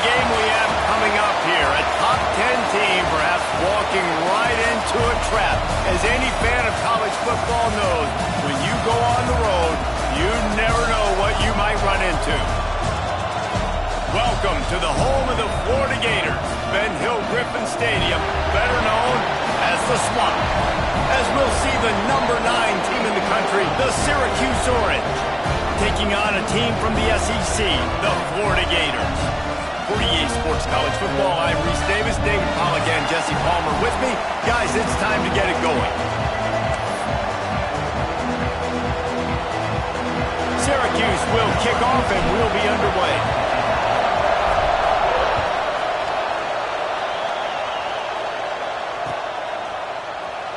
game we have coming up here. A top 10 team perhaps walking right into a trap. As any fan of college football knows, when you go on the road, you never know what you might run into. Welcome to the home of the Florida Gators, Ben Hill Griffin Stadium, better known as the Swamp. As we'll see the number 9 team in the country, the Syracuse Orange, taking on a team from the SEC, the Florida Gators. For EA Sports College Football, I'm Reese Davis, David Pollack and Jesse Palmer with me. Guys, it's time to get it going. Syracuse will kick off and we'll be underway.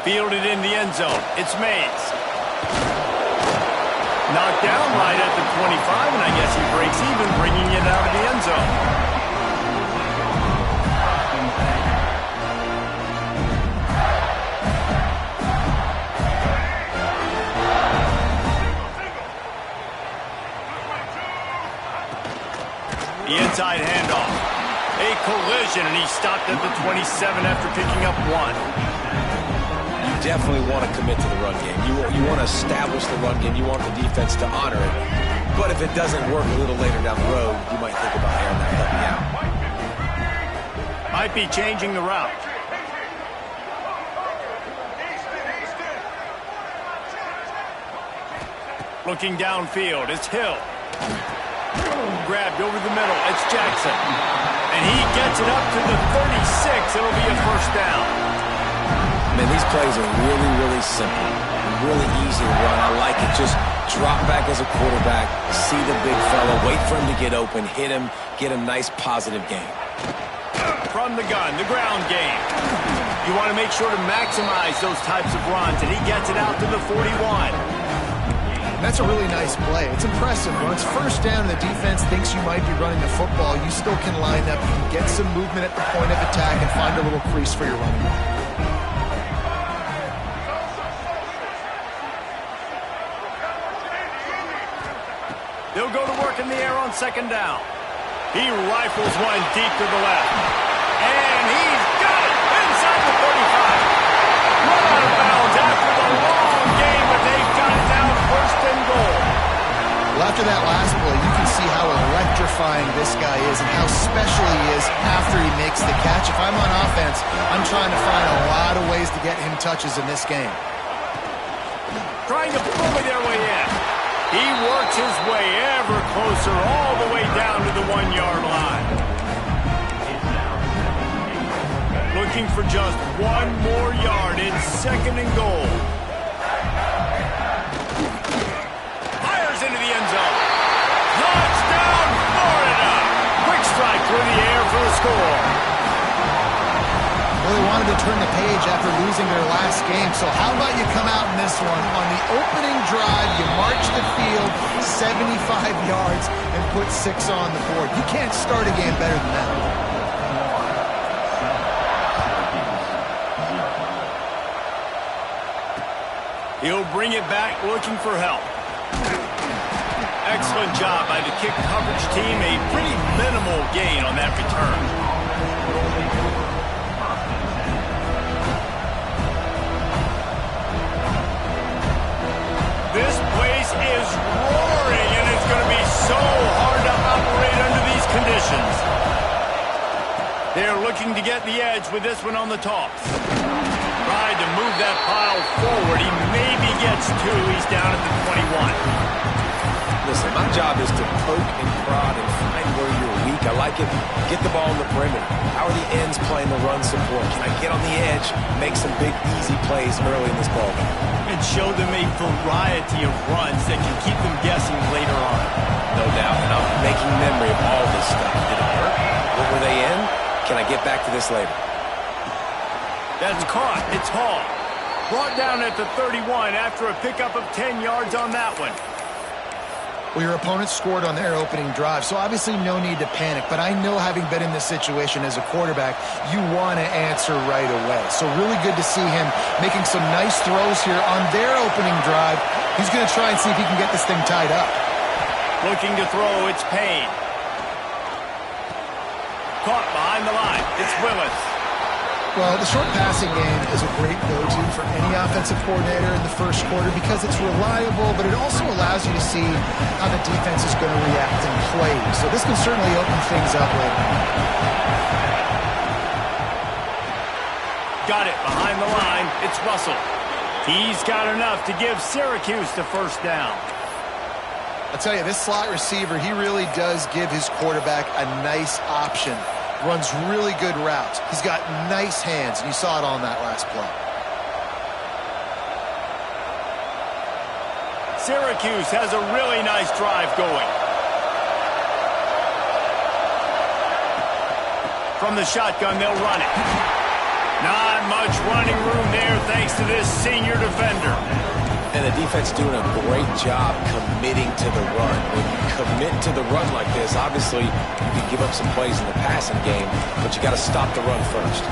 Fielded in the end zone. It's Mays. Knocked down right at the 25, and I guess he breaks even, bringing it out of the end zone. The inside handoff. A collision, and he stopped at the 27 after picking up 1. Definitely want to commit to the run game. You want to establish the run game. You want the defense to honor it. But if it doesn't work a little later down the road, you might think about airing that puppy out. Might be changing the route. Looking downfield, it's Hill. Grabbed over the middle, it's Jackson. And he gets it up to the 36. It'll be a first down. Man, these plays are really, really simple and really easy to run. I like it. Just drop back as a quarterback, see the big fella, wait for him to get open, hit him, get a nice positive gain. From the gun, the ground game. You want to make sure to maximize those types of runs, and he gets it out to the 41. That's a really nice play. It's impressive. Once first down, the defense thinks you might be running the football. You still can line up, you can get some movement at the point of attack and find a little crease for your running back. They'll go to work in the air on second down. He rifles one deep to the left. And he's got it inside the 35. Run out of bounds after the long game, but they've got it down first and goal. Well, after that last play, you can see how electrifying this guy is and how special he is after he makes the catch. If I'm on offense, I'm trying to find a lot of ways to get him touches in this game. Trying to bully their way in. He works his way ever closer all the way down to the 1-yard line. Looking for just one more yard. It's second and goal. Fires into the end zone. Touchdown, Florida! Quick strike through the air for the score. Well, they wanted to turn the page after losing their last game, so how about you come out in this one? On the opening drive, you march the field 75 yards and put 6 on the board. You can't start a game better than that. He'll bring it back looking for help. Excellent job by the kick coverage team. A pretty minimal gain on that return. This place is roaring, and it's going to be so hard to operate under these conditions. They're looking to get the edge with this one on the toss. Tried to move that pile forward. He maybe gets 2. He's down at the 21. Listen, my job is to poke and prod and find where you're weak. I like it. Get the ball in the perimeter. How are the ends playing the run support? Can I get on the edge, make some big, easy plays early in this ball game? And show them a variety of runs that can keep them guessing later on. No doubt. And I'm making memory of all this stuff. Did it work? What were they in? Can I get back to this later? That's caught. It's Hall. Brought down at the 31 after a pickup of 10 yards on that one. Well, your opponent scored on their opening drive, so obviously no need to panic. But I know, having been in this situation as a quarterback, you want to answer right away. So really good to see him making some nice throws here on their opening drive. He's going to try and see if he can get this thing tied up. Looking to throw, it's Payne. caught behind the line. It's Willis. Well, the short passing game is a great go-to for any offensive coordinator in the first quarter because it's reliable, but it also allows you to see how the defense is going to react and play. So this can certainly open things up later. Got it behind the line. It's Russell. He's got enough to give Syracuse the first down. I'll tell you, this slot receiver, he really does give his quarterback a nice option. Runs really good routes. He's got nice hands, and you saw it on that last play. Syracuse has a really nice drive going. From the shotgun, they'll run it. Not much running room there thanks to this senior defender. And the defense doing a great job committing to the run. When you commit to the run like this, obviously you can give up some plays in the passing game, but you got to stop the run first.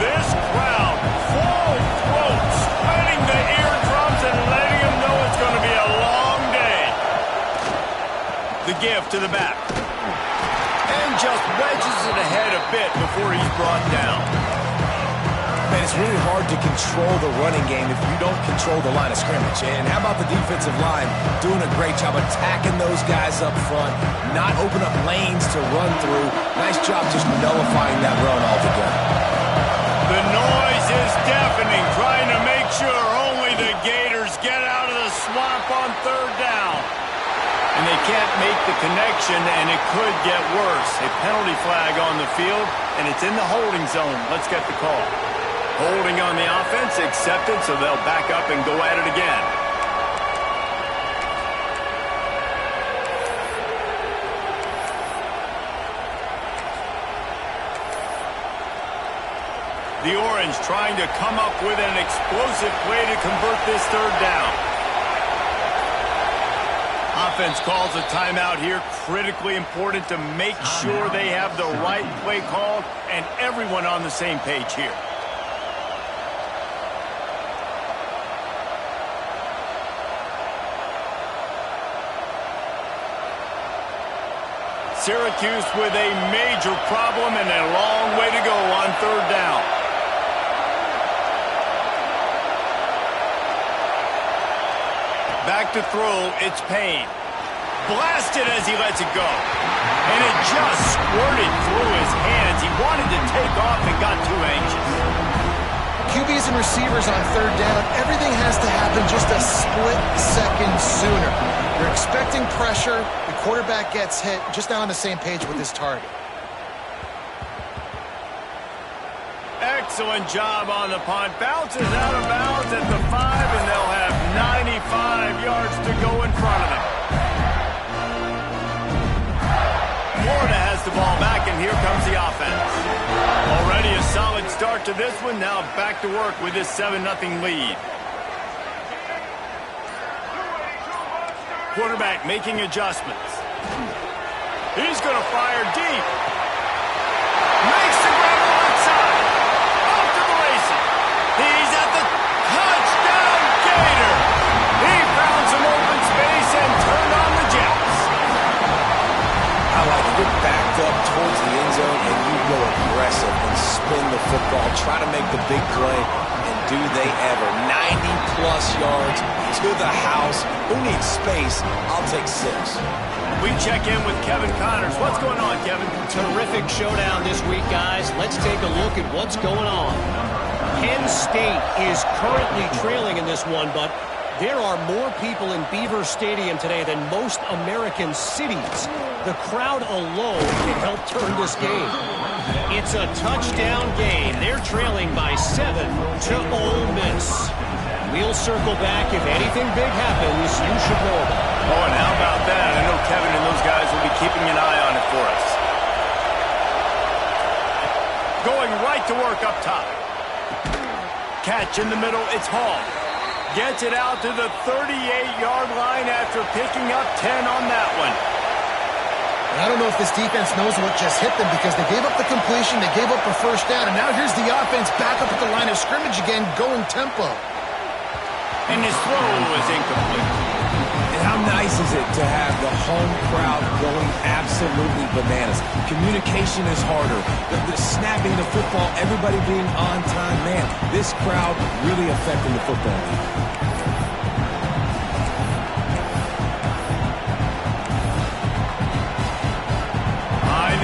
This crowd, full throat, spreading the eardrums and letting them know it's going to be a long day. The give to the back. And just wedges it ahead a bit before he's brought down. Man, it's really hard to control the running game if you don't control the line of scrimmage. And how about the defensive line doing a great job attacking those guys up front, not open up lanes to run through. Nice job just nullifying that run altogether. The noise is deafening, trying to make sure only the Gators get out of the swamp on third down. And they can't make the connection, and it could get worse. A penalty flag on the field, and it's in the holding zone. Let's get the call. Holding on the offense, accepted, so they'll back up and go at it again. The Orange trying to come up with an explosive play to convert this third down. Offense calls a timeout here. Critically important to make sure they have the right play called and everyone on the same page here. Syracuse with a major problem and a long way to go on third down. Back to throw, it's Payne. Blasted as he lets it go. And it just squirted through his hands. He wanted to take off and got too anxious. QBs and receivers on third down, everything has to happen just a split second sooner. You're expecting pressure, the quarterback gets hit, just not on the same page with his target. Excellent job on the punt. Bounces out of bounds at the 5, and they'll have 95 yards to go in front of them. Florida has the ball back, and here comes the offense. Already a solid start to this one. Now back to work with this 7-0 lead. Quarterback making adjustments. He's going to fire deep. Makes the grab onside. Off to the races. He's at the touchdown Gator. He found some open space and turned on the Jets. I like it. Get backed up towards the end zone and you go aggressive and spin the football. Try to make the big play. And do they ever. 90-plus yards to the house. Who needs space? I'll take 6. We check in with Kevin Connors. What's going on, Kevin? Terrific showdown this week, guys. Let's take a look at what's going on. Penn State is currently trailing in this one, but there are more people in Beaver Stadium today than most American cities. The crowd alone can help turn this game. It's a touchdown game. They're trailing by 7 to Ole Miss. We'll circle back. If anything big happens, you should know about it. Oh, and how about that? I know Kevin and those guys will be keeping an eye on it for us. Going right to work up top. Catch in the middle. It's Hall. Gets it out to the 38-yard line after picking up 10 on that one. And I don't know if this defense knows what just hit them because they gave up the completion, they gave up a first down, and now here's the offense back up at the line of scrimmage again, going tempo. And his throw was incomplete. And And how nice is it to have the home crowd going absolutely bananas? Communication is harder. The snapping the football, everybody being on time. Man, this crowd really affecting the football league.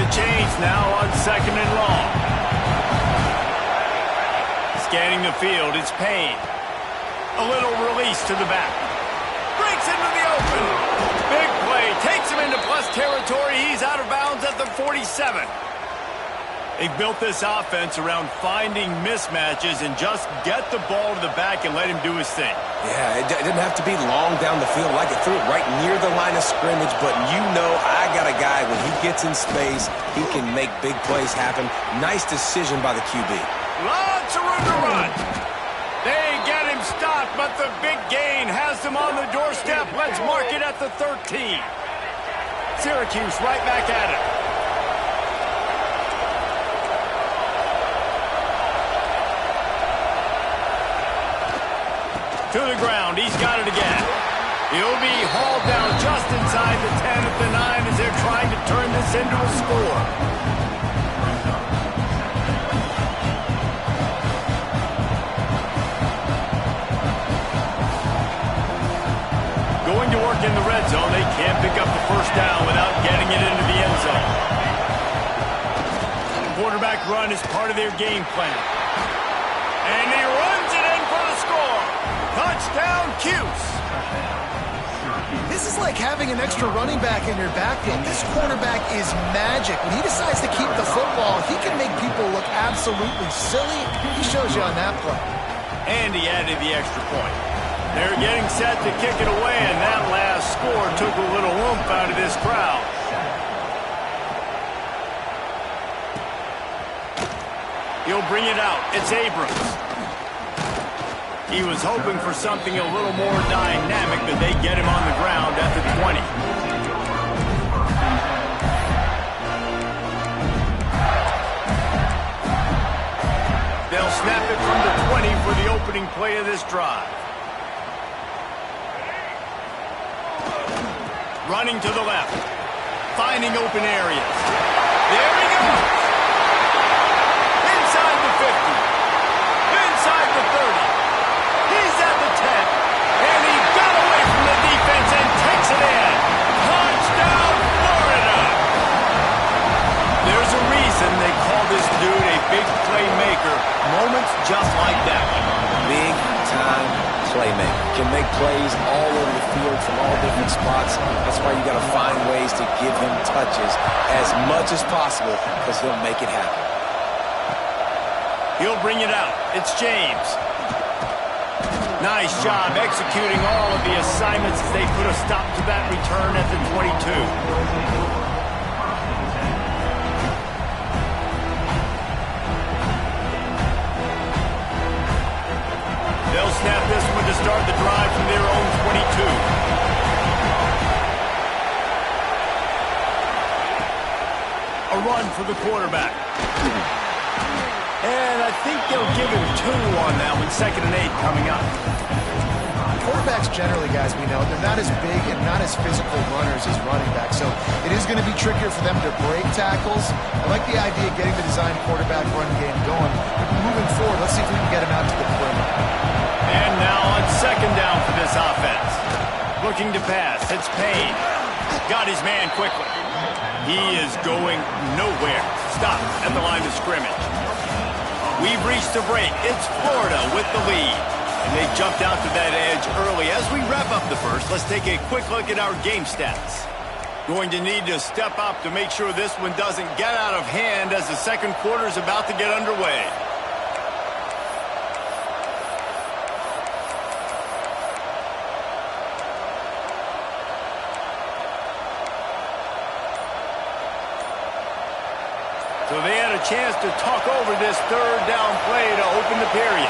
Change now on 2nd and long. Scanning the field, it's Payne. A little release to the back. Breaks into the open. Big play. Takes him into plus territory. He's out of bounds at the 47. They've built this offense around finding mismatches and just get the ball to the back and let him do his thing. Yeah, it didn't have to be long down the field. Like it threw it right near the line of scrimmage, but you know I got a guy, when he gets in space, he can make big plays happen. Nice decision by the QB. Lots of room to run. They get him stopped, but the big gain has them on the doorstep. Let's mark it at the 13. Syracuse right back at it. To the ground, he's got it again. He'll be hauled down just inside the 10 at the 9 as they're trying to turn this into a score. Going to work in the red zone, they can't pick up the first down without getting it into the end zone. Quarterback run is part of their game plan. And he runs it in for the score. Touchdown, Cuse. This is like having an extra running back in your backfield. This quarterback is magic. When he decides to keep the football, he can make people look absolutely silly. He shows you on that play. And he added the extra point. They're getting set to kick it away, and that last score took a little oomph out of this crowd. He'll bring it out. It's Abrams. He was hoping for something a little more dynamic, but they get him on the ground at the 20. They'll snap it from the 20 for the opening play of this drive. Running to the left. Finding open areas. There he goes. Inside the 50. Inside the 30. He's at the 10, and he got away from the defense and takes it in. Touchdown, Florida! There's a reason they call this dude a big playmaker. Moments just like that one. Big-time playmaker. Can make plays all over the field from all different spots. That's why you got to find ways to give him touches as much as possible, because he'll make it happen. He'll bring it out. It's James. Nice job executing all of the assignments as they put a stop to that return at the 22. They'll snap this one to start the drive from their own 22. A run for the quarterback. And I think they'll give him 2 on that one. 2nd and 8 coming up. Quarterbacks generally, guys, we know, they're not as big and not as physical runners as running backs. So it is going to be trickier for them to break tackles. I like the idea of getting the design quarterback run game going. But moving forward, let's see if we can get him out to the perimeter. And now on 2nd down for this offense. Looking to pass. It's Payne. Got his man quickly. He is going nowhere. Stop at the line of scrimmage. We've reached the break. It's Florida with the lead. And they jumped out to that edge early. As we wrap up the first, let's take a quick look at our game stats. Going to need to step up to make sure this one doesn't get out of hand as the second quarter is about to get underway. So they had a chance to talk over this 3rd down play to open the period.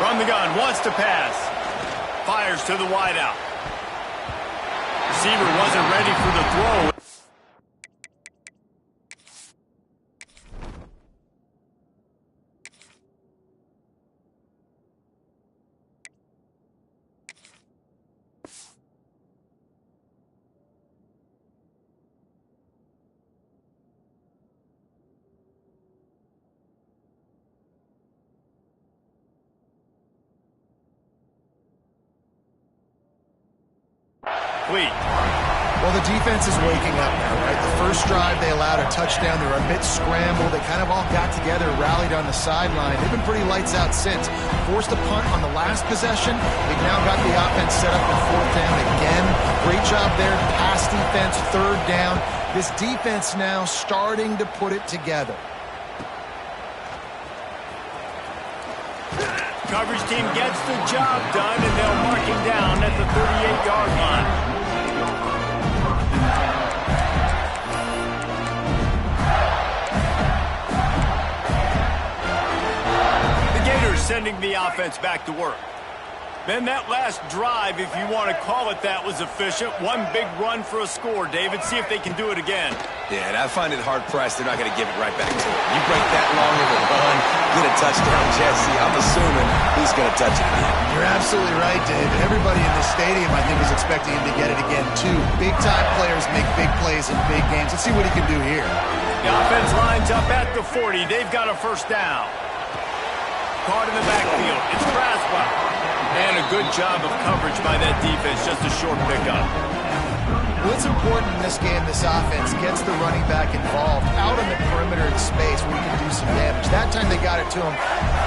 From the gun, wants to pass. Fires to the wideout. Receiver wasn't ready for the throw. incomplete. Well, the defense is waking up now, right? The first drive, they allowed a touchdown. They were a bit scrambled. They kind of all got together, rallied on the sideline. They've been pretty lights out since. Forced a punt on the last possession. They've now got the offense set up in 4th down again. Great job there. Pass defense, 3rd down. This defense now starting to put it together. Coverage team gets the job done, and they'll mark him down at the 38-yard line. Sending the offense back to work. Then that last drive, if you want to call it that, was efficient. One big run for a score, David. See if they can do it again. Yeah, and I find it hard-pressed. They're not going to give it right back to him. You break that long of a run, get a touchdown, Jesse, I'm assuming he's going to touch it again. You're absolutely right, David. Everybody in the stadium, I think, is expecting him to get it again, too. Big-time players make big plays in big games. Let's see what he can do here. The offense lines up at the 40. They've got a 1st down. Caught in the backfield. It's Braswell. And a good job of coverage by that defense. Just a short pickup. What's important in this game, this offense gets the running back involved out on the perimeter in space where he can do some damage. That time they got it to him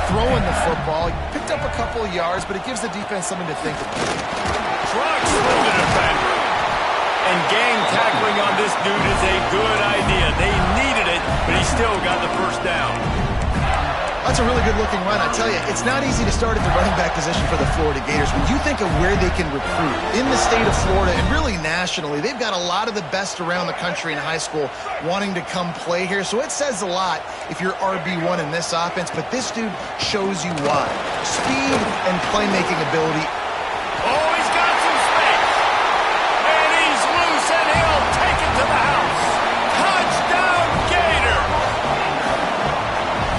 throwing the football. He picked up a couple of yards, but it gives the defense something to think about. Trucks through the defender. And gang tackling on this dude is a good idea. They needed it, but he still got the 1st down. That's a really good-looking run. I tell you, it's not easy to start at the running back position for the Florida Gators. When you think of where they can recruit in the state of Florida and really nationally, they've got a lot of the best around the country in high school wanting to come play here. So it says a lot if you're RB1 in this offense, but this dude shows you why. Speed and playmaking ability. Oh, he's got some space. And he's loose, and he'll take it to the house. Touchdown, Gator!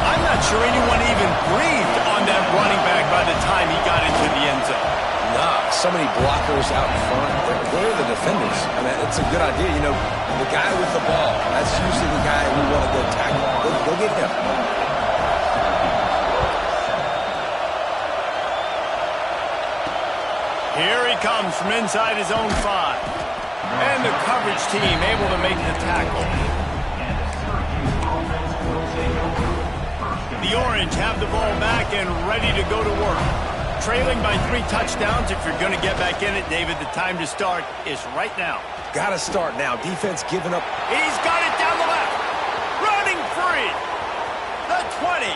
I'm not sure anyone even breathed on that running back by the time he got into the end zone. Nah, so many blockers out in front. Where are the defenders? I mean, it's a good idea. You know, the guy with the ball, that's usually the guy we want to go tackle. Go get him. Here he comes from inside his own 5. And the coverage team able to make the tackle. The Orange have the ball back and ready to go to work. Trailing by 3 touchdowns. If you're going to get back in it, David, the time to start is right now. Got to start now. Defense giving up. He's got it down the left. Running free. The 20.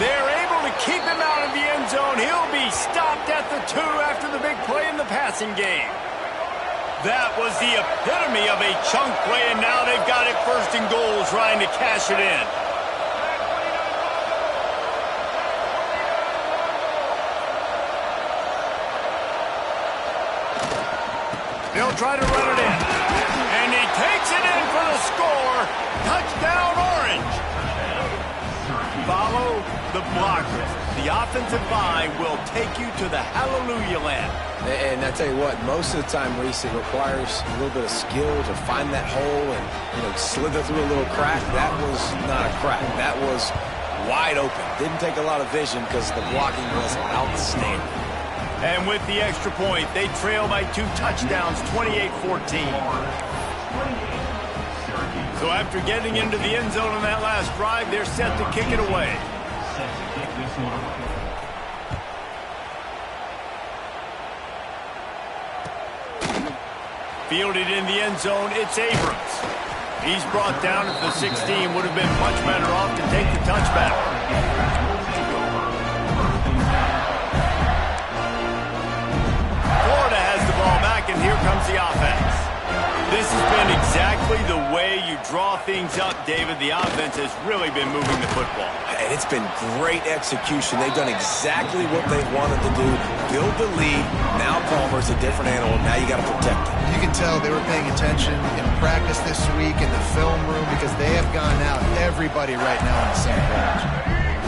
They're able to keep him out of the end zone. He'll be stopped at the 2 after the big play in the passing game. That was the epitome of a chunk play, and now they've got it 1st and goal, trying to cash it in. They'll try to run it in. And he takes it in for the score. Touchdown, Orange. Follow the blockers. The offensive line will take you to the hallelujah land. And I tell you what, most of the time, Reese, it requires a little bit of skill to find that hole and, slither through a little crack. That was not a crack. That was wide open. Didn't take a lot of vision because the blocking was outstanding. And with the extra point, they trail by 2 touchdowns, 28-14. So after getting into the end zone on that last drive, they're set to kick it away. Fielded in the end zone, it's Abrams. He's brought down at the 16, would have been much better off to take the touchback. Florida has the ball back, and here comes the offense. This has been exactly the way you draw things up, David. The offense has really been moving the football. And it's been great execution. They've done exactly what they wanted to do. Build the lead. Now Palmer's a different animal. Now you got to protect him. You can tell they were paying attention in practice this week in the film room because they have gone out, everybody right now on the same page.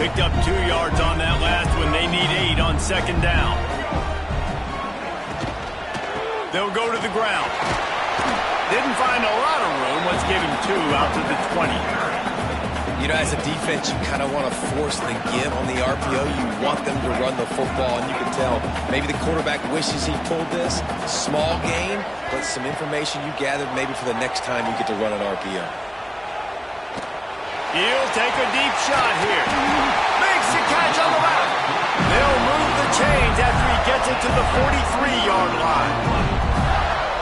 Picked up 2 yards on that last one. They need 8 on 2nd down. They'll go to the ground. Didn't find a lot of room. Let's give him 2 out to the 20. You know, as a defense, you kind of want to force the give on the RPO. You want them to run the football, and you can tell maybe the quarterback wishes he pulled this. Small gain, but some information you gathered maybe for the next time you get to run an RPO. He'll take a deep shot here. Makes the catch on the left. They'll move the chains after he gets it to the 43-yard line.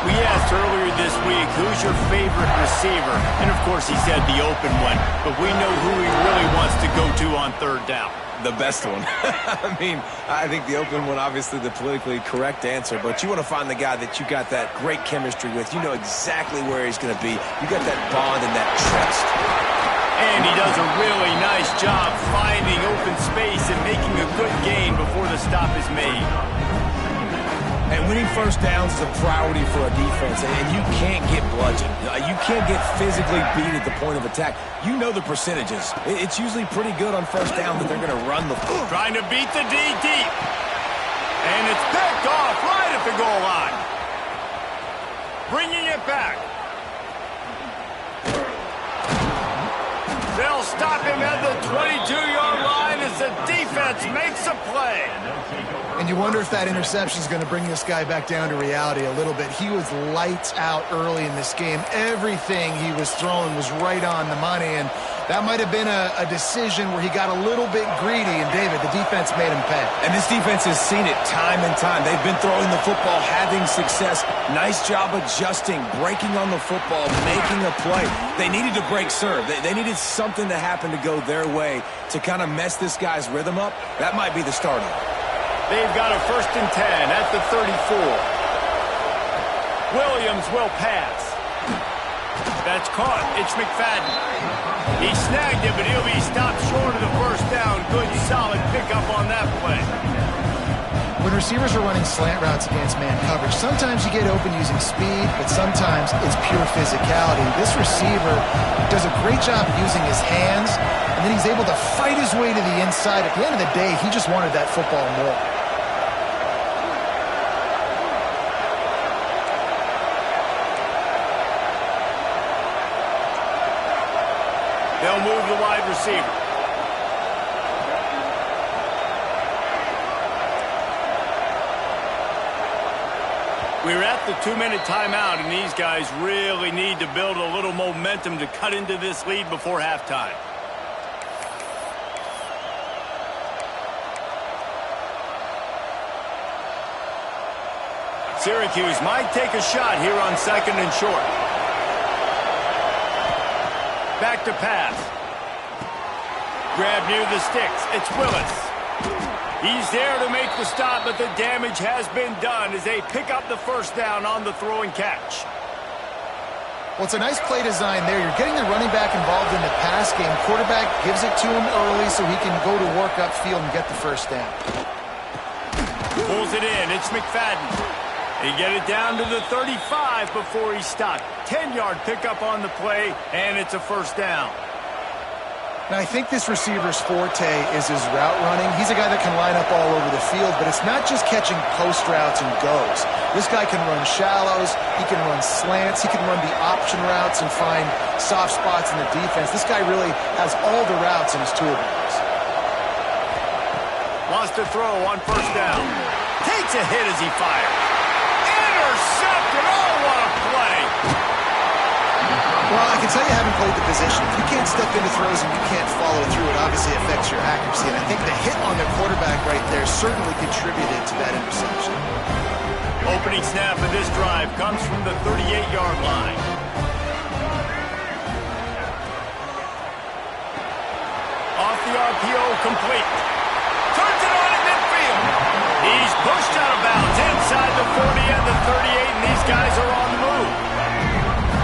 We asked earlier this week, who's your favorite receiver? And, of course, he said the open one. But we know who he really wants to go to on third down. The best one. I mean, I think the open one, obviously the politically correct answer, but you want to find the guy that you got that great chemistry with. You know exactly where he's going to be. You got that bond and that trust. And he does a really nice job finding open space and making a good gain before the stop is made. And winning first downs is a priority for a defense, and you can't get bludgeoned. You can't get physically beat at the point of attack. You know the percentages. It's usually pretty good on first down that they're going to run the football. Trying to beat the D deep. And it's picked off right at the goal line. Bringing it back. They'll stop him at the 22-yard line as the defense makes a play. And you wonder if that interception is going to bring this guy back down to reality a little bit. He was lights out early in this game. Everything he was throwing was right on the money, and that might have been a decision where he got a little bit greedy, and David, the defense made him pay. And this defense has seen it time and time. They've been throwing the football, having success. Nice job adjusting, breaking on the football, making a play. They needed to break serve. They needed something to happen to go their way to kind of mess this guy's rhythm up. That might be the start of it. They've got a 1st and 10 at the 34. Williams will pass. That's caught. It's McFadden. He snagged it, but he'll be stopped short of the first down. Good, solid pickup on that play. When receivers are running slant routes against man coverage, sometimes you get open using speed, but sometimes it's pure physicality. This receiver does a great job using his hands, and then he's able to fight his way to the inside. At the end of the day, he just wanted that football more. They'll move the wide receiver. We're at the 2-minute timeout, and these guys really need to build a little momentum to cut into this lead before halftime. Syracuse might take a shot here on 2nd and short. Back to pass. Grab near the sticks. It's Willis. He's there to make the stop, but the damage has been done as they pick up the first down on the throw and catch. Well, it's a nice play design there. You're getting the running back involved in the pass game. Quarterback gives it to him early so he can go to work upfield and get the first down. Pulls it in. It's McFadden. They get it down to the 35 before he's stopped. 10-yard pickup on the play, and it's a first down. Now, I think this receiver's forte is his route running. He's a guy that can line up all over the field, but it's not just catching post routes and goes. This guy can run shallows, he can run slants, he can run the option routes and find soft spots in the defense. This guy really has all the routes in his toolbox. Wants to throw on first down. Takes a hit as he fires. Intercepted! Oh, what a play! Well, I can tell you having played the position, if you can't step into throws and you can't follow through, it obviously affects your accuracy. And I think the hit on the quarterback right there certainly contributed to that interception. Opening snap of this drive comes from the 38-yard line. Off the RPO, complete. Turns it on in midfield. He's pushed out of bounds inside the 40 and the 38, and these guys are on the move.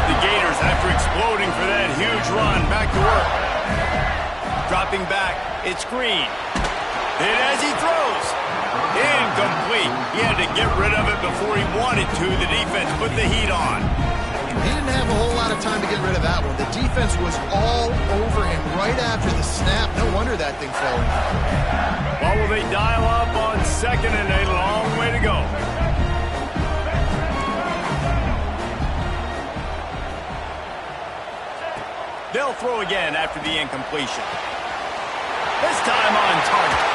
The Gators, after exploding for that huge run, back to work. Dropping back, it's Green. Hit as he throws. Incomplete. He had to get rid of it before he wanted to. The defense put the heat on. He didn't have a whole lot of time to get rid of that one. The defense was all over him right after the snap. No wonder that thing fell in. Well, will they dial up on 2nd and a long way to go? They'll throw again after the incompletion. This time on target.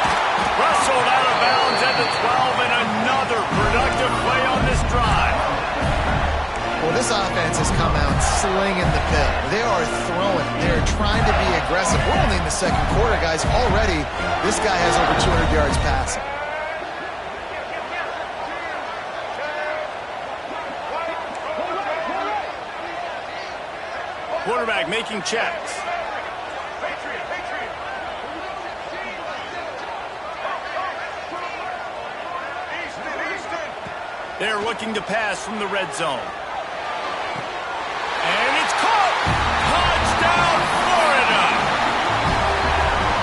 Wrestled out of bounds at the 12, and another productive play on this drive. Well, this offense has come out slinging the pill. They are throwing. They are trying to be aggressive. We're only in the second quarter, guys. Already, this guy has over 200 yards passing. Quarterback making checks. They're looking to pass from the red zone. And it's caught! Touchdown, Florida!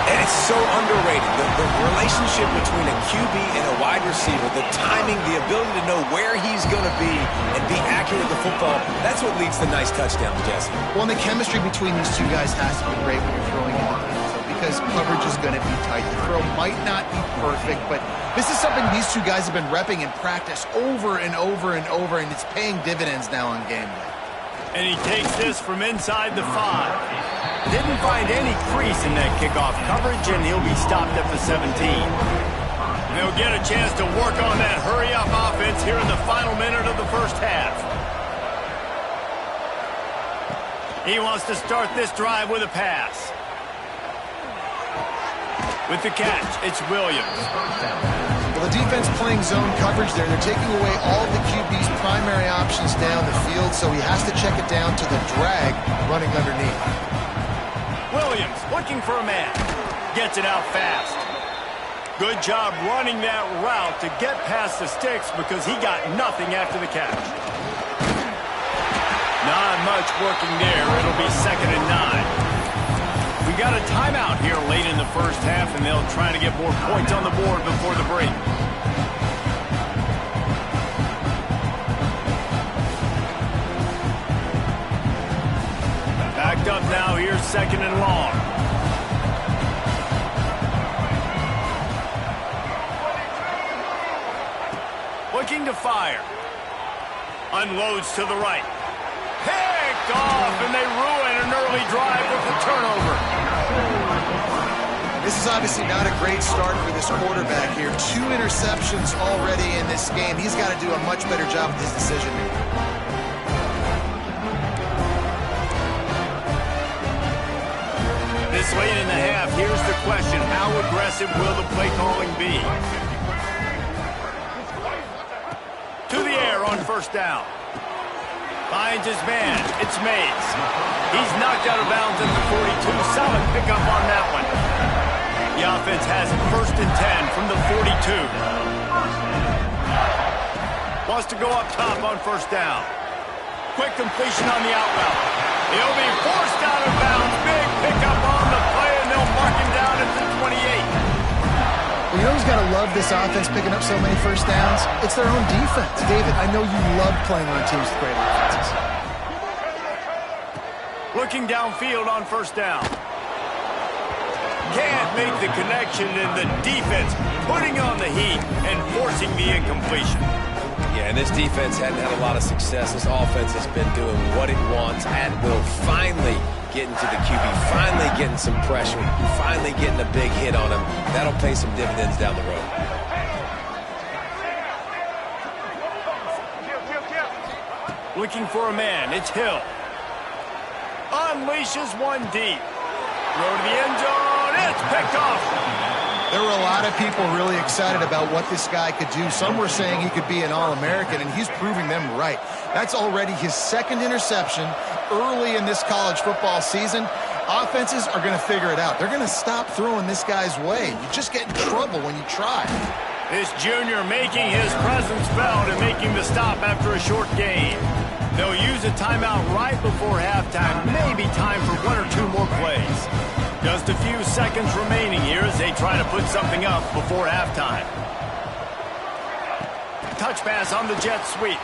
And it's so underrated. The relationship between a QB and a wide receiver, the timing, the ability to know where he's going to be and be accurate with the football, that's what leads to nice touchdowns, Jesse. Well, and the chemistry between these two guys has to be great when you're throwing into the end zone because coverage is going to be tight. The throw might not be perfect, but this is something these two guys have been repping in practice over and over and over, and it's paying dividends now on game day. And he takes this from inside the 5. Didn't find any crease in that kickoff coverage, and he'll be stopped at the 17. They'll get a chance to work on that hurry-up offense here in the final minute of the first half. He wants to start this drive with a pass. With the catch, it's Williams. Well, the defense playing zone coverage there. They're taking away all of the QB's primary options down the field, so he has to check it down to the drag running underneath. Williams looking for a man. Gets it out fast. Good job running that route to get past the sticks because he got nothing after the catch. Not much working there. It'll be 2nd and 9. We got a timeout here late in the first half, and they'll try to get more points on the board before the break. Backed up now, here's 2nd and long. Looking to fire. Unloads to the right. Picked off, and they ruin an early drive with the turnover. This is obviously not a great start for this quarterback here. 2 interceptions already in this game. He's got to do a much better job with his decision making. This late in the half, here's the question. How aggressive will the play calling be? To the air on first down. Finds his man. It's Mays. He's knocked out of bounds at the 42. Solid pickup on that one. The offense has it 1st and 10 from the 42. Wants to go up top on first down. Quick completion on the out route. He'll be forced out of bounds. Big pickup on the play, and they'll mark him down at the 28. Well, you know who's got to love this offense picking up so many first downs? It's their own defense. David, I know you love playing on teams with great offenses. Looking downfield on first down. Can't make the connection, and the defense putting on the heat and forcing the incompletion. Yeah, and this defense hadn't had a lot of success. This offense has been doing what it wants and will finally getting to the QB, finally getting some pressure, finally getting a big hit on him. That'll pay some dividends down the road. Looking for a man. It's Hill. Unleashes one deep. Throw to the end zone. It's picked off. There were a lot of people really excited about what this guy could do. Some were saying he could be an All-American, and he's proving them right. That's already his 2nd interception early in this college football season. Offenses are going to figure it out. They're going to stop throwing this guy's way. You just get in trouble when you try. This junior making his presence felt and making the stop after a short game. They'll use a timeout right before halftime. Maybe time for 1 or 2 more plays. Just a few seconds remaining here as they try to put something up before halftime. Touch pass on the jet sweep.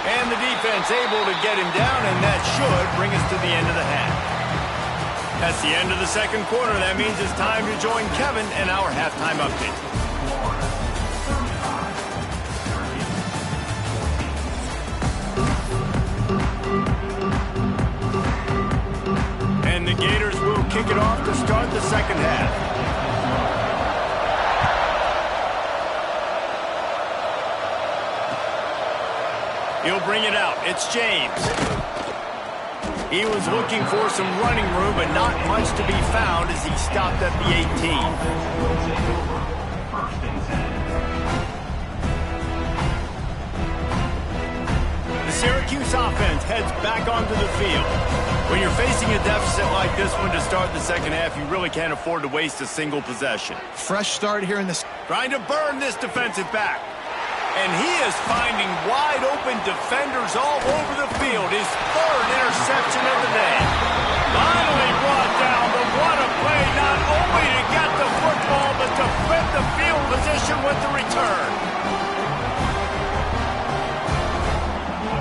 And the defense able to get him down, and that should bring us to the end of the half. That's the end of the second quarter. That means it's time to join Kevin and our halftime update. kick it off to start the second half. He'll bring it out. It's James. He was looking for some running room, but not much to be found as he stopped at the 18. The Syracuse offense heads back onto the field. When you're facing a deficit like this one to start the second half, you really can't afford to waste a single possession. Fresh start here in this. Trying to burn this defensive back. And he is finding wide-open defenders all over the field. His third interception of the day. Finally brought down, but what a play, not only to get the football, but to flip the field position with the return.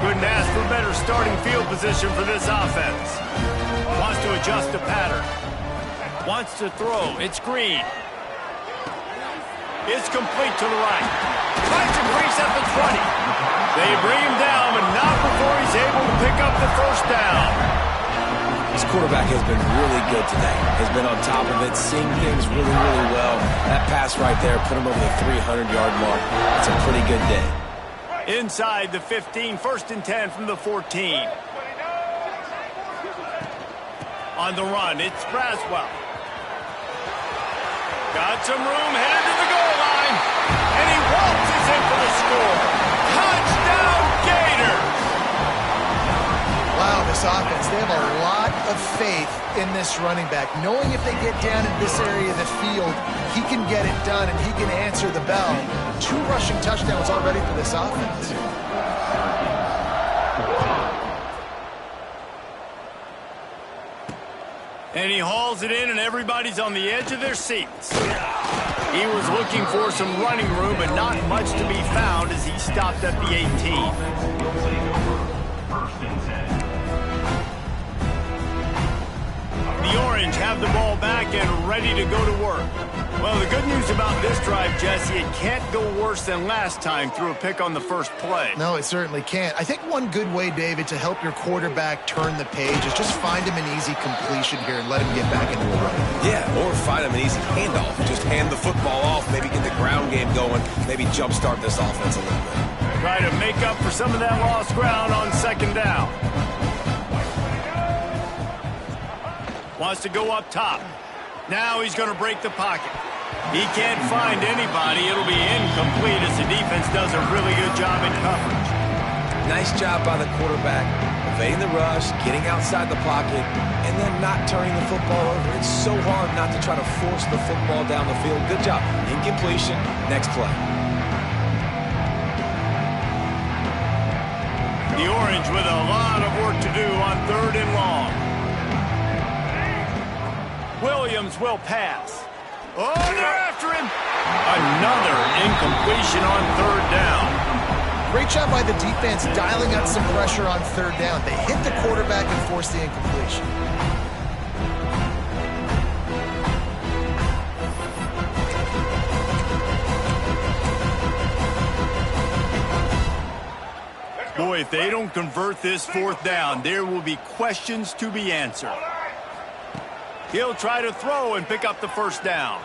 Couldn't ask for better starting field position for this offense. Wants to adjust the pattern. Wants to throw. It's Green. It's complete to the right. Tries to crease at the 20. They bring him down, but not before he's able to pick up the first down. This quarterback has been really good today. Has been on top of it, seeing things really, really well. That pass right there put him over the 300-yard mark. That's a pretty good day. Inside the 15, 1st and 10 from the 14. On the run, it's Braswell. Got some room, headed to the goal line. And he waltzes in for the score. Touchdown, Gators! Wow, this offense, they have a lot of faith in this running back. Knowing if they get down in this area of the field, he can get it done and he can answer the bell. 2 rushing touchdowns already for this offense. And he hauls it in, and everybody's on the edge of their seats. He was looking for some running room, but not much to be found as he stopped at the 18. The Orange have the ball back and ready to go to work. Well, the good news about this drive, Jesse, it can't go worse than last time through a pick on the first play. No, it certainly can't. I think one good way, David, to help your quarterback turn the page is just find him an easy completion here and let him get back into the run. Yeah, or find him an easy handoff. Just hand the football off, maybe get the ground game going, maybe jumpstart this offense a little bit. Try to make up for some of that lost ground on second down. Wants to go up top. Now he's going to break the pocket. He can't find anybody. It'll be incomplete as the defense does a really good job in coverage. Nice job by the quarterback, evading the rush, getting outside the pocket, and then not turning the football over. It's so hard not to try to force the football down the field. Good job. Incompletion. Next play. The Orange with a lot of work to do on 3rd and long. Williams will pass. Oh, they're after him. Another incompletion on 3rd down. Great job by the defense dialing up some pressure on 3rd down. They hit the quarterback and forced the incompletion. Boy, if they don't convert this 4th down, there will be questions to be answered. He'll try to throw and pick up the first down.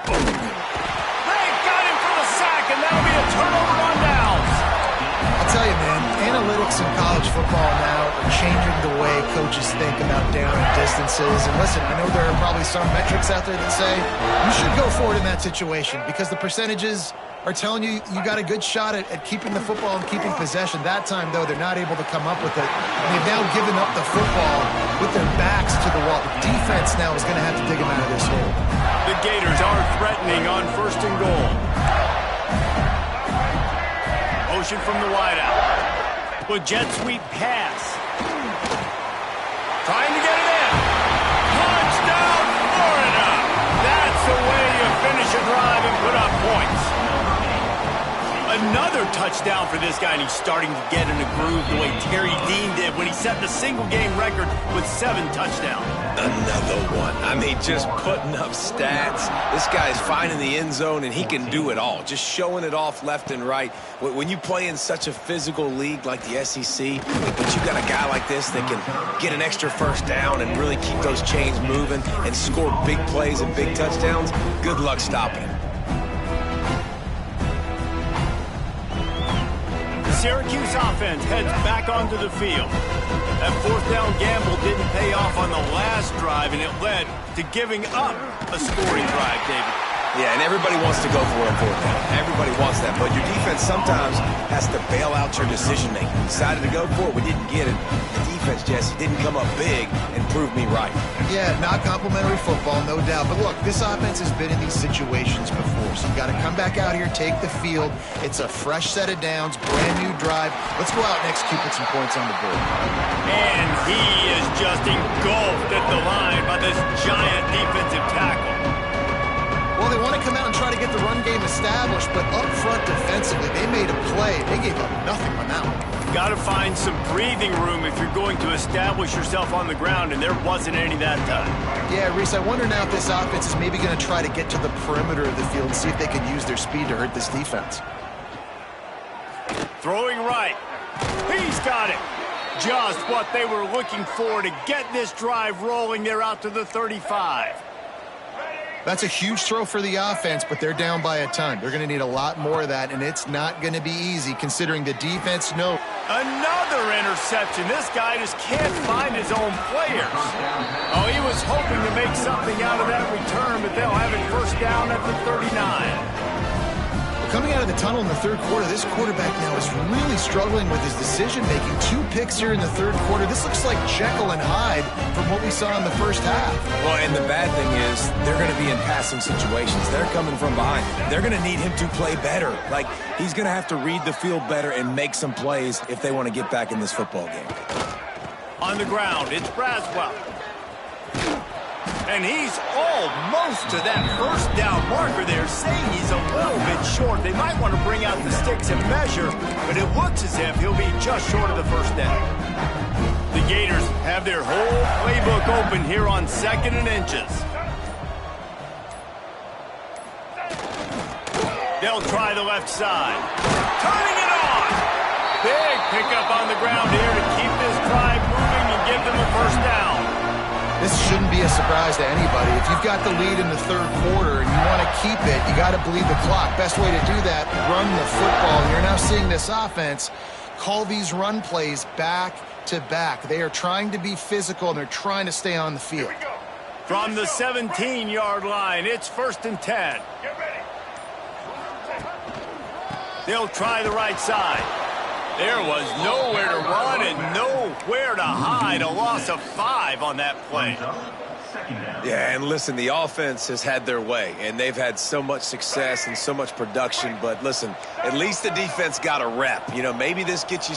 They got him for the sack, and that'll be a turnover on downs. I'll tell you, man, analytics in college football now are changing the way coaches think about down and distances. And listen, I know there are probably some metrics out there that say you should go for it in that situation because the percentages are telling you you got a good shot at keeping the football and keeping possession. That time, though, they're not able to come up with it. And they've now given up the football with their backs to the wall. The defense now is going to have to dig them out of this hole. The Gators are threatening on 1st and goal. Motion from the wideout. With jet sweep pass. Trying to get it in. Touchdown, Florida! That's the way you finish a drive and put up points. A Another touchdown for this guy, and he's starting to get in a groove the way Terry Dean did when he set the single-game record with 7 touchdowns. Another one. I mean, just putting up stats. This guy's finding the end zone, and he can do it all. Just showing it off left and right. When you play in such a physical league like the SEC, but you got a guy like this that can get an extra first down and really keep those chains moving and score big plays and big touchdowns, good luck stopping him. The Syracuse offense heads back onto the field. That 4th down gamble didn't pay off on the last drive, and it led to giving up a scoring drive, David. Yeah, and everybody wants to go for it on 4th down. Everybody wants that, but your defense sometimes has to bail out your decision-making. Decided to go for it, we didn't get it. The defense, Jesse, didn't come up big and prove me right. Yeah, not complimentary football, no doubt. But look, this offense has been in these situations before, so you got to come back out here, take the field. It's a fresh set of downs, brand new drive. Let's go out and execute, put some points on the board. And he is just engulfed at the line by this giant defensive tackle. Well, they want to come out and try to get the run game established, but up front defensively, they made a play. They gave up nothing on that one. Got to find some breathing room if you're going to establish yourself on the ground, and there wasn't any that time. Yeah, Reese, I wonder now if this offense is maybe going to try to get to the perimeter of the field and see if they can use their speed to hurt this defense. Throwing right. He's got it. Just what they were looking for to get this drive rolling. They're out to the 35. That's a huge throw for the offense, but they're down by a ton. They're going to need a lot more of that, and it's not going to be easy considering the defense. No. Another interception. This guy just can't find his own players. Oh, he was hoping to make something out of that return, but they'll have it first down at the 39. Coming out of the tunnel in the 3rd quarter, this quarterback now is really struggling with his decision-making. 2 picks here in the 3rd quarter. This looks like Jekyll and Hyde from what we saw in the first half. Well, and the bad thing is they're going to be in passing situations. They're coming from behind. They're going to need him to play better. Like, he's going to have to read the field better and make some plays if they want to get back in this football game. On the ground, it's Braswell. And he's almost to that first down marker there, saying he's a little bit short. They might want to bring out the sticks and measure, but it looks as if he'll be just short of the first down. The Gators have their whole playbook open here on 2nd and inches. They'll try the left side. Turning it on! Big pickup on the ground here to keep this drive moving and give them a first down. This shouldn't be a surprise to anybody. If you've got the lead in the 3rd quarter and you want to keep it, you got to bleed the clock. Best way to do that, run the football. You're now seeing this offense call these run plays back to back. They are trying to be physical, and they're trying to stay on the field. From the 17-yard line, it's 1st and 10. They'll try the right side. There was nowhere to run and nowhere to hide. A loss of 5 on that play. Yeah, and listen, the offense has had their way, and they've had so much success and so much production. But listen, at least the defense got a rep. You know, maybe this gets you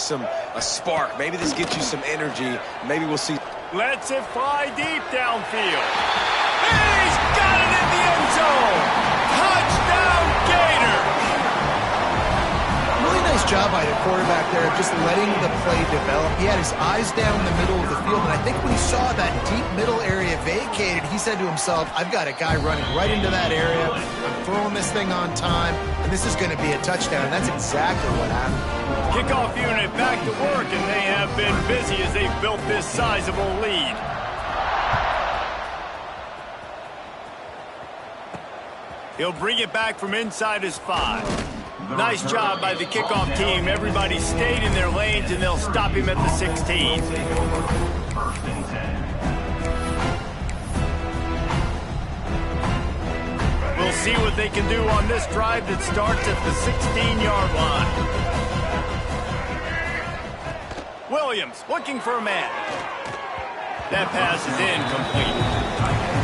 a spark. Maybe this gets you some energy. Maybe we'll see. Lets it fly deep downfield. He's got it in the end zone. Touchdown, Gators. Really nice job by the quarterback there of just letting the play develop. He had his eyes down the middle of the field, and I think when he saw that deep middle area vacated, he said to himself, I've got a guy running right into that area. I'm throwing this thing on time, and this is going to be a touchdown, and that's exactly what happened. Kickoff unit back to work, and they have been busy as they've built this sizable lead. He'll bring it back from inside his 5. Nice job by the kickoff team. Everybody stayed in their lanes, and they'll stop him at the 16. We'll see what they can do on this drive that starts at the 16-yard line. Williams looking for a man. That pass is incomplete.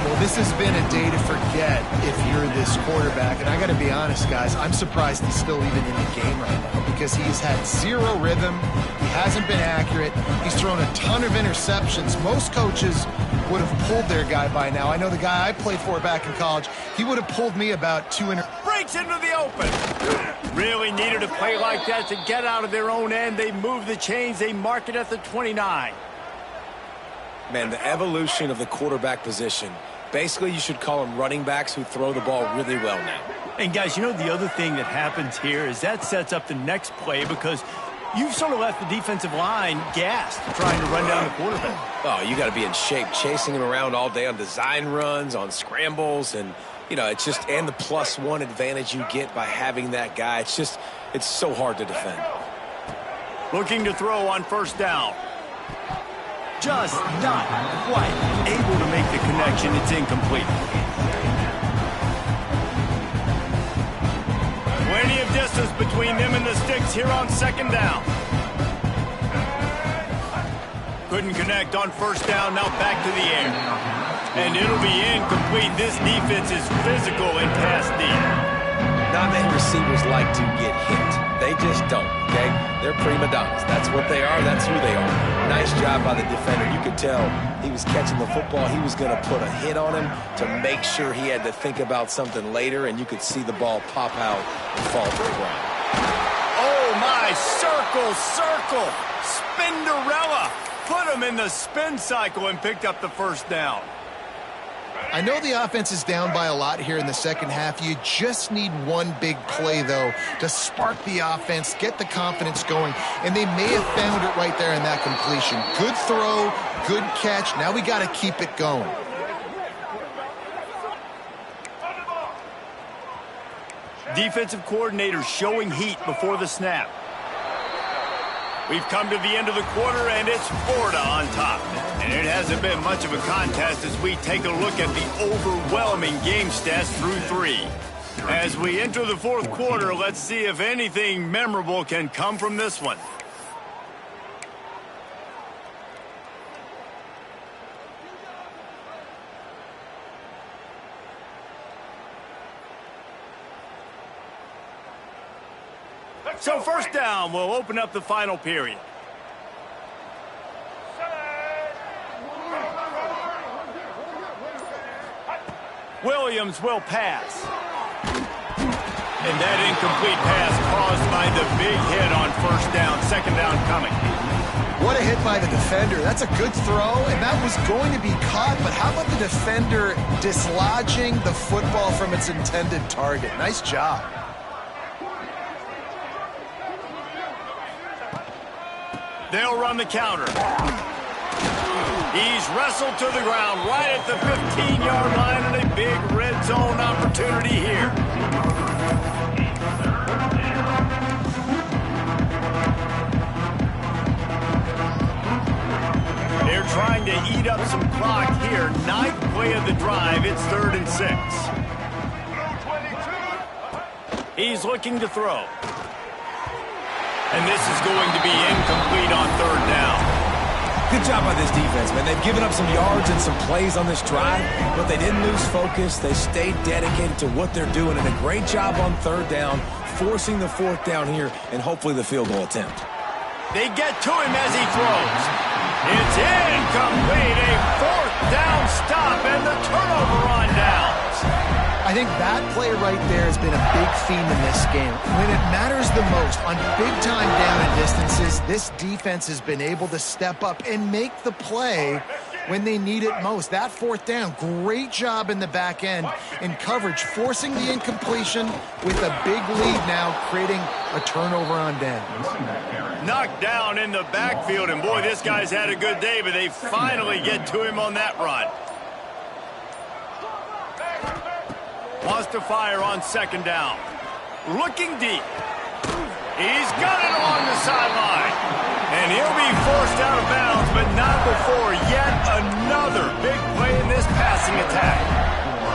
Well, this has been a day to forget if you're this quarterback. And I got to be honest, guys, I'm surprised he's still even in the game right now because he's had zero rhythm. He hasn't been accurate. He's thrown a ton of interceptions. Most coaches would have pulled their guy by now. I know the guy I played for back in college, he would have pulled me about 2 interceptions. breaks into the open. Really needed a play like that to get out of their own end. They move the chains. They mark it at the 29. Man, the evolution of the quarterback position. Basically, you should call them running backs who throw the ball really well now. And, guys, you know the other thing that happens here is that sets up the next play because you've sort of left the defensive line gassed trying to run down the quarterback. Oh, you got to be in shape, chasing him around all day on design runs, on scrambles, and, you know, it's just, and the +1 advantage you get by having that guy. It's just, it's so hard to defend. Looking to throw on first down. Just not quite able to make the connection. It's incomplete. Plenty of distance between them and the sticks here on second down. Couldn't connect on first down, now back to the air. And it'll be incomplete. This defense is physical in pass deep. Not many receivers like to get hit. They just don't, okay? They're prima donnas. That's what they are. That's who they are. Nice job by the defender. You could tell he was catching the football. He was going to put a hit on him to make sure he had to think about something later, and you could see the ball pop out and fall to the ground. Oh, my. Circle, circle. Spinderella. Put him in the spin cycle and picked up the first down. I know the offense is down by a lot here in the second half. You just need one big play, though, to spark the offense, get the confidence going, and they may have found it right there in that completion. Good throw, good catch. Now we got to keep it going. Defensive coordinator showing heat before the snap. We've come to the end of the quarter, and it's Florida on top. And it hasn't been much of a contest as we take a look at the overwhelming game stats through 3. As we enter the fourth quarter, let's see if anything memorable can come from this one. So first down, we'll open up the final period. Williams will pass. And that incomplete pass caused by the big hit on first down. Second down coming. What a hit by the defender. That's a good throw, and that was going to be caught, but how about the defender dislodging the football from its intended target? Nice job. They'll run the counter. He's wrestled to the ground right at the 15-yard line, and a big red zone opportunity here. They're trying to eat up some clock here. 9th play of the drive. It's 3rd and 6. He's looking to throw. And this is going to be incomplete on 3rd down. Good job by this defense, man. They've given up some yards and some plays on this drive, but they didn't lose focus. They stayed dedicated to what they're doing, and a great job on 3rd down, forcing the 4th down here, and hopefully the field goal attempt. They get to him as he throws. It's incomplete. A 4th down stop and the turnover on downs. I think that play right there has been a big theme in this game. When it matters the most, on big-time down and distances, this defense has been able to step up and make the play when they need it most. That 4th down, great job in the back end in coverage, forcing the incompletion with a big lead now, creating a turnover on downs. Knocked down in the backfield, and boy, this guy's had a good day, but they finally get to him on that run. Wants to fire on 2nd down. Looking deep. He's got it along the sideline. And he'll be forced out of bounds, but not before yet another big play in this passing attack.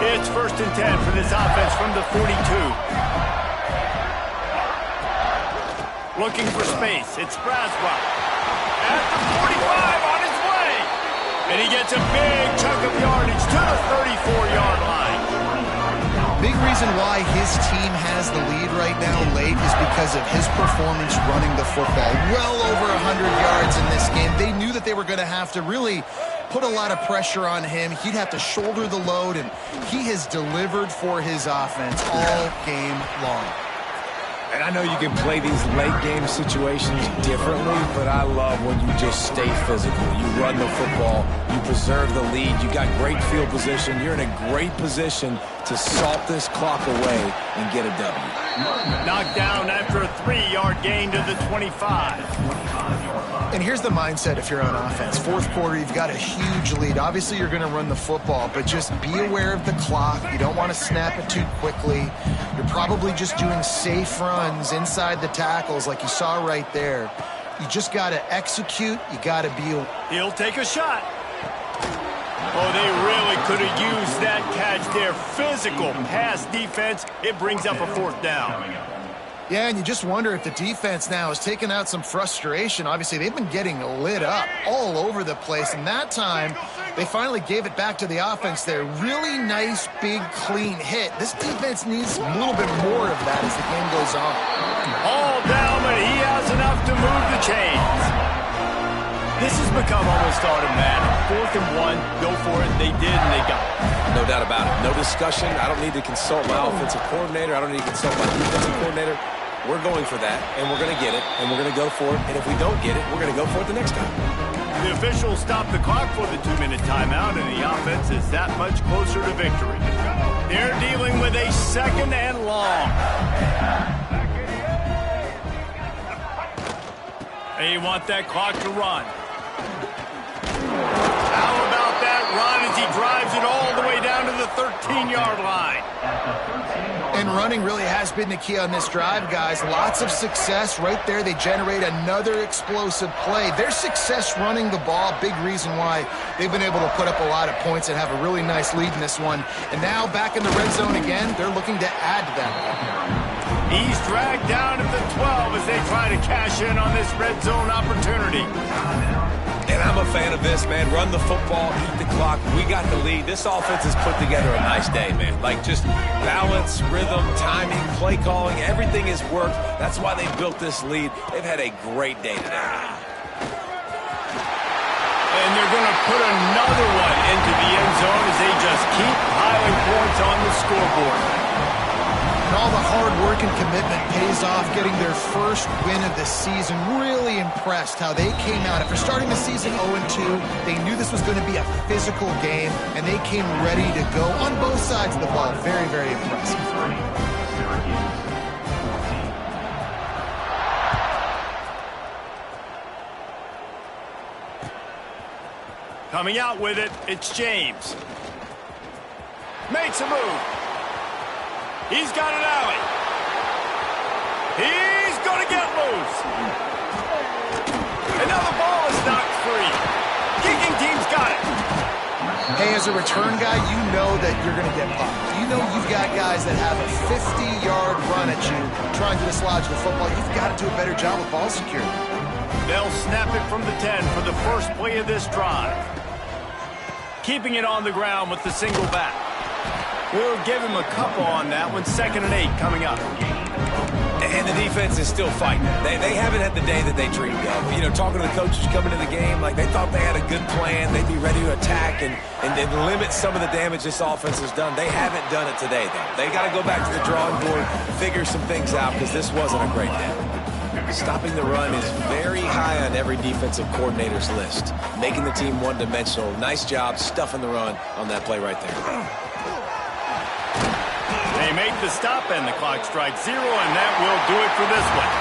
It's 1st and 10 for this offense from the 42. Looking for space. It's Braswell. At the 45 on his way. And he gets a big chunk of yardage to the 34-yard line. Big reason why his team has the lead right now late is because of his performance running the football. Well over 100 yards in this game. They knew that they were going to have to really put a lot of pressure on him. He'd have to shoulder the load, and he has delivered for his offense all game long. And I know you can play these late-game situations differently, but I love when you just stay physical. You run the football, you preserve the lead, you got great field position, you're in a great position to salt this clock away and get a W. Knocked down after a 3-yard gain to the 25. And here's the mindset if you're on offense. Fourth quarter, you've got a huge lead. Obviously, you're going to run the football, but just be aware of the clock. You don't want to snap it too quickly. You're probably just doing safe runs inside the tackles like you saw right there. You just got to execute. You got to be... He'll take a shot. Oh, they really could have used that catch there. Physical pass defense. It brings up a 4th down. Yeah, and you just wonder if the defense now is taking out some frustration. Obviously, they've been getting lit up all over the place, and that time, they finally gave it back to the offense there. Really nice, big, clean hit. This defense needs a little bit more of that as the game goes on. All down, but he has enough to move the chains. This has become almost automatic. 4th and 1, go for it. They did, and they got it. No doubt about it. No discussion. I don't need to consult my offensive coordinator. I don't need to consult my defensive coordinator. We're going for that, and we're going to get it, and we're going to go for it. And if we don't get it, we're going to go for it the next time. The officials stopped the clock for the 2-minute timeout, and the offense is that much closer to victory. They're dealing with a 2nd and long. They want that clock to run. How about that run as he drives it all the way down to the 13-yard line? And running really has been the key on this drive, guys. Lots of success right there. They generate another explosive play. Their success running the ball, big reason why they've been able to put up a lot of points and have a really nice lead in this one. And now back in the red zone again, they're looking to add to that. He's dragged down at the 12 as they try to cash in on this red zone opportunity. And I'm a fan of this, man. Run the football, eat the clock. We got the lead. This offense has put together a nice day, man. Like, just balance, rhythm, timing, play calling, everything has worked. That's why they built this lead. They've had a great day today. And they're going to put another one into the end zone as they just keep piling points on the scoreboard. And all the hard work and commitment pays off, getting their first win of the season. Really impressed how they came out. After starting the season 0-2, they knew this was going to be a physical game, and they came ready to go on both sides of the ball. Very, very impressive. Coming out with it, it's James. Makes a move. He's got an alley. He's going to get loose. And now the ball is knocked free. Kicking team's got it. Hey, as a return guy, you know that you're going to get popped. You know you've got guys that have a 50-yard run at you trying to dislodge the football. You've got to do a better job with ball security. They'll snap it from the 10 for the first play of this drive. Keeping it on the ground with the single back. We'll give him a couple on that one. 2nd and 8 coming up. And the defense is still fighting. They haven't had the day that they dreamed of. You know, talking to the coaches coming to the game, like they thought they had a good plan. They'd be ready to attack and limit some of the damage this offense has done. They haven't done it today, though. They got to go back to the drawing board, figure some things out, because this wasn't a great day. Stopping the run is very high on every defensive coordinator's list. Making the team one-dimensional. Nice job stuffing the run on that play right there. They make the stop, and the clock strikes 0, and that will do it for this one.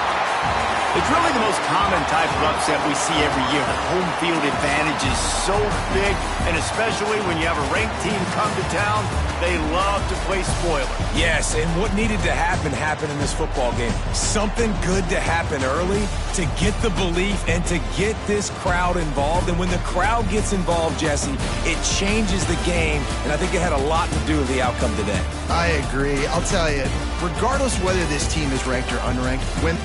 It's really the most common type of upset we see every year. The home field advantage is so big, and especially when you have a ranked team come to town, they love to play spoiler. Yes, and what needed to happen happened in this football game. Something good to happen early to get the belief and to get this crowd involved. And when the crowd gets involved, Jesse, it changes the game, and I think it had a lot to do with the outcome today. I agree. I'll tell you, regardless whether this team is ranked or unranked, when